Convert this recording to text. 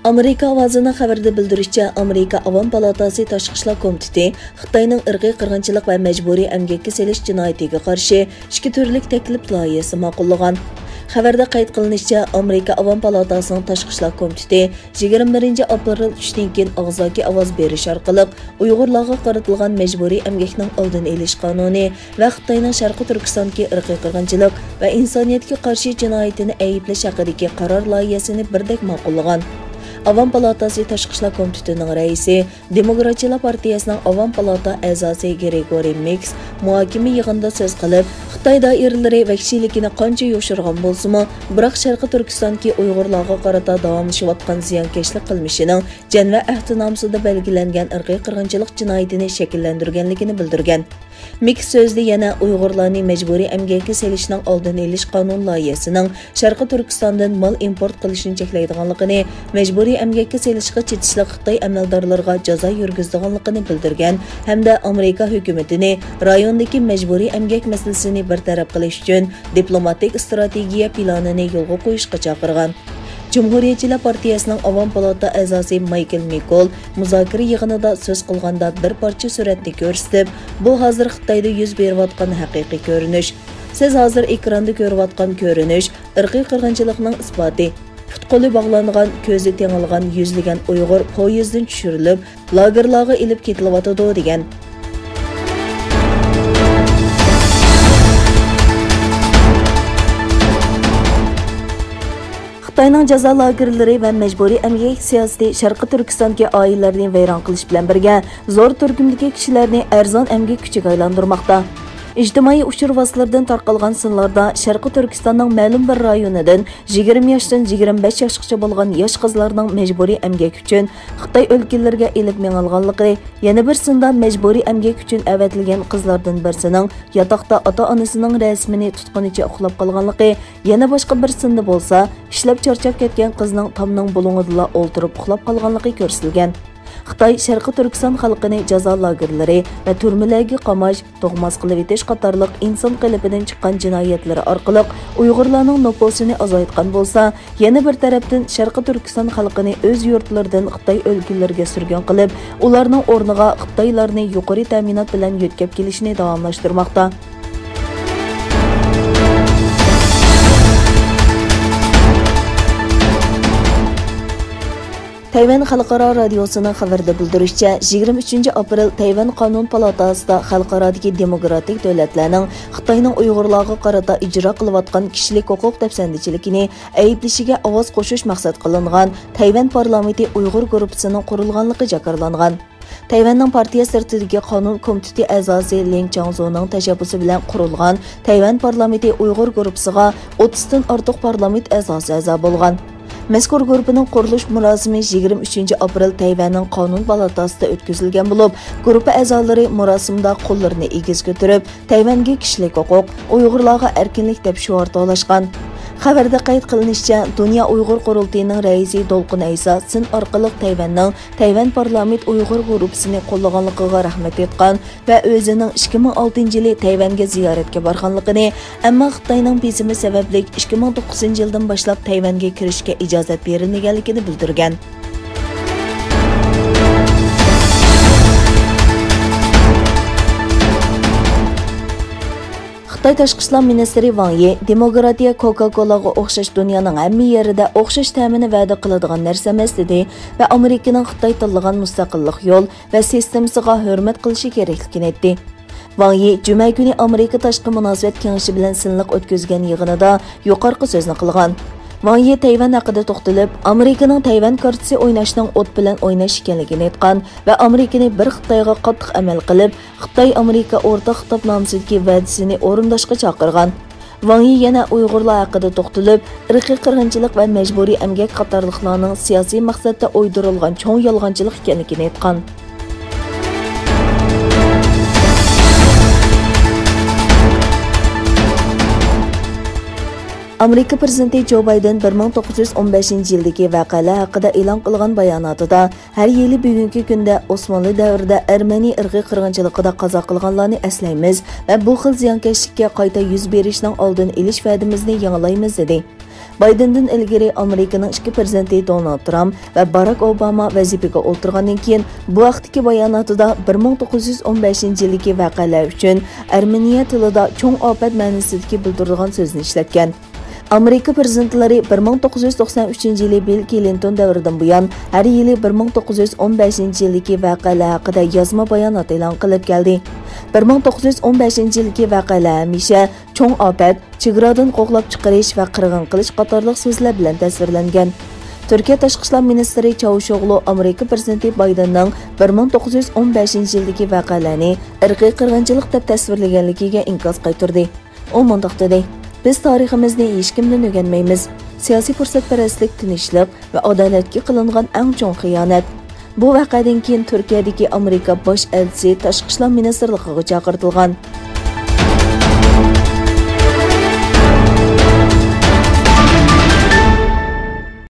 Amerika ovozini xabarda bildirishicha, Amerika Avam palatasi Tashqi ishlar komiteti Xitoyning irqiy qirg'inchilik va majburiy emgakka selish jinoyatiga qarshi 2 turlik taklif loyihasi ma'qullagan. Xabarda qayd qilinishicha, Amerika Avam palatasining Tashqi ishlar komiteti 21 aprel 3dan keyin og'zaki ovoz berish orqali Uyg'urlarga qaratilgan majburiy emgakning oldini olish qonuni va Xitoyning Sharqiy Turkistondagi irqiy qirg'inchilik va insoniyatga qarshi jinoyatini ayblish haqidagi qaror loyihasini birdek ma'qullagan. Avam palatasi Tashqi ishlar komitetining raisi, Demokratchilar partiyasining Avam palata a'zosi Gregory Mix muhokama yig'inida so'z qilib, Xitoy doiralari vahshiyligini qancha yoshirgan bo'lsa-mu, biroq Sharqiy Turkistondagi Uyg'urlarga qarata davomlashayotgan ziyonkashlik qilmishining jan va ahtinomsida belgilangan irqiy qirg'inchilik jinoyatini shakllantirganligini bildirgan. Mix so'zda yana Uyg'urlarni majburiy emgakka selishning oldini olish qonun loyihasining Sharqiy Turkistondan mol import qilishni cheklaydiganligini, majburiy emgakka selishga chetishlik Xitoy amaldorlariga jazo yurgizdiganligini bildirgan hamda Amerika hukumatini rayondagi majburiy emgak masalasini bartaraf qilish uchun diplomatik strategiya planini yo'lga qo'yishga chaqirgan. Cumhuriyetçiler Partiyasining Avam palata a'zosi Michael Mikol muzokara yig'inida so'z qilganda bir parcha suratni ko'rsatib, bu hozir Xitoyda yuz berayotgan haqiqiy ko'rinish. Siz hozir ekranda ko'rayotgan ko'rinish irqiy qirg'inchilikning isboti. Put-qo'li bog'langan, ko'zi tengilgan yuzlagan Uyg'ur poyezddan tushirilib, lagerlarga ilib ketilyotdi degan. Xitoyning jazo lagerlari va majburiy emgak siyosati Sharqiy Turkistondagi oilalarni vayron qilish bilan birga zo'r turkumdagi kishilarni arzon emgak kuchiga aylantirmoqda. İctimai uçur vasıtlardan tarqalgan sınlarda Sharqiy Turkistonning ma'lum bir rayonidan 20 yoshdan 25 yoshgacha bo'lgan yosh qizlarning majburiy emgak uchun Xitoy o'lkalariga elib mengilganligi, yana bir sында majburiy emgak uchun avatilgan qizlardan birisining yotoqda ota-onasining rasmini tutqunicha uxlab qolganligi, yana boshqa bir sında bo'lsa, ishlab charchab ketgan qizning tomning bulung'ida o'ltirib uxlab qolganligi ko'rsatilgan. Xitoy Sharqiy Turkiston xalqini jazo lagerlari va turmalarga qamash, to'g'maz qilib etish qatorliq inson qalbidan chiqqan jinoyatlari orqali Uyg'urlarning nopusini azaytgan bo'lsa, yana bir tarafdan Sharqiy Turkiston xalqini o'z yurtlaridan Xitoy o'lkalariga surgun qilib, ularning o'rniga Xitoylarni yuqori ta'minot bilan yetkazib kelishni davomlashtirmoqda. Tayvan Xalqaro radiosining xabarida bildirishicha, 23 aprel Tayvan Qonun palatasida xalqarodagi demokratik davlatlarning Xitoyning Uyg'urlarga qarata ijro qilayotgan kishilik huquq tafsandichiligini ayblashiga ovoz qo'shish maqsad qilingan Tayvan pارلامېنتى Uyg'ur gۇرۇپپىسىنىڭ qurilganligi jakarlangan. Tayvanning partiya sirtidagi qonun komiteti a'zosi Leng Changzoning tashabbusi bilan qurilgan Tayvan pارلامېنتى Uyg'ur gۇرۇپپىسىغا 30 dan ortiq parlament a'zosi a'zo bo'lgan. Mazkur guruhning qurilish murosimi 23 aprel Tayvanning qonun palatasida o'tkazilgan bo'lib, guruh a'zolari murosimda qo'llarini egiz ko'tarib, Tayvanga kishilik huquq, Uyg'urlarga erkinlik deb shior to'lashgan. Xabarda qayd qilinishicha, Dunyo Uyg'ur qurultiyining raisi Dolqin Aysa sin orqali Tayvanning Tayvan pارلامېنتى Uyg'ur guruhini qo'llaganligiga rahmat etgan va o'zining 2006-yili Tayvanga ziyoratga borganligini, ammo Xitoyning bezimi sababli 2009-yildan boshlab Tayvanga kirishga ijozat berilmaganligini bildirgan. Xitoy Tashqi ishlar ministri Wang Yi demokratiya Coca-Colaga o'xshash dunyoning hamma yerida o'xshash ta'mini va'da qiladigan narsa emas dedi va Amerikaning Xitoy tanlagan mustaqillik yo'l va sistemasiga hurmat qilishi kerakligini aytdi. Wang Yi juma kuni Amerika tashqi munosabat kengashi bilan sinliq o'tkazgan yig'inida yuqorqi so'zni qilgan. Wang Yi Tayvan haqida to'xtalib, Amerikaning Tayvan kartasi o'ynashning o't bilan o'ynash ekanligini aytgan va Amerikani bir Xitoyga qattiq amal qilib, Xitoy-Amerika o'rtaq xitobnomasidagi va'dasini o'rindashga chaqirgan. Wang Yi yana Uyg'urlar haqida to'xtalib, irqiy qirg'inchilik va majburiy emgak qatorliqlarning siyosiy maqsadda o'ydirilgan cho'ng yolg'onchilik ekanligini aytgan. Amerika prezidenti Joe Biden 1915-yildagi voqealar haqida e'lon qilgan bayonotida har yili bugungi kunda Osmonli davrida Ermeniy irqiy qirg'inchiligida qazo qilganlarni eslaymiz va bu xil ziyonkashlikka qayta yuz berishning oldini olish va'dimizni yangilaymiz dedi. Baydendan ilgari Amerikaning ikki prezidenti Donald Trump va Barack Obama vazifaga o'tirgandan keyin bu vaqtdagi bayonotida 1915-yildagi voqealar uchun Armeniya tilida cho'ng ofat ma'nosidagi bildirilgan so'zni ishlatgan. Amerika prezidentlari 1993-yili Bill Clinton davridan buyon har yili 1915-yildagi voqealar haqida yozma bayonot e'lon qilib keldi. 1915-yildagi voqealar hamisha cho'ng ofat, chegaradan qo'g'lab chiqarish va qirg'in qilish qatorliq so'zlar bilan tasvirlangan. Turkiya Tashqi ishlar ministri Çavuşoğlu Amerika prezidenti Baydenning 1915-yildagi voqealarni irqiy qirg'inchilik deb tasvirlaganligiga inkos qaytardi. U mundaq dedi: "Biz tariximizni hech kimdan o'rganmaymiz. Siyosiy fursatparastlik, tinchlik va adolatga qilingan eng cho'ng xiyonat." Bu voqeadan keyin Turkiyadagi Amerika bosh elchisi Tashqi ishlar ministrligiga chaqirtilgan.